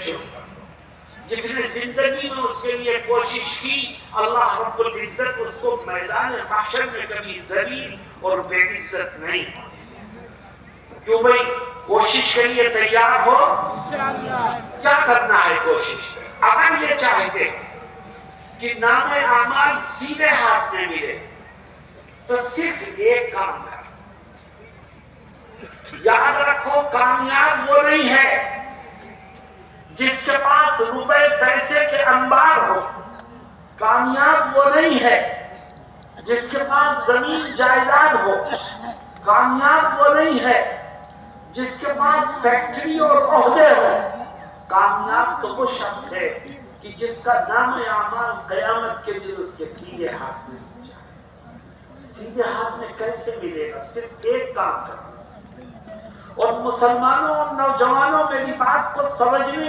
شروع کر دو. جس نے زندگی میں اس کے لیے کوشش کی اللہ رب العزت اس کو میدان محشر میں کبھی ذلیل اور بے عزت نہیں. کیوں بھائی؟ کوشش کے لیے تیار ہو. کیا کرنا ہے کوشش؟ اگر یہ چاہتے کہ نام اعمال سیدھے ہاتھ میں ملے تو صرف ایک کام کر. یاد رکھو کامیاب وہ نہیں ہے جس کے پاس روپے پیسے کے انبار ہو. کامیاب وہ نہیں ہے جس کے پاس زمین جائیداد ہو. کامیاب وہ نہیں ہے جس کے پاس فیکٹری اور عہدے ہو. کامیاب تو وہ شخص ہے کہ جس کا نام اعمال قیامت کے دن اس کے سیدھے ہاتھ میں ہو جائے. سیدھے ہاتھ میں کیسے ملے گا؟ صرف ایک کام کرنا. اور مسلمانوں اور نوجوانوں میری بات کو سمجھنے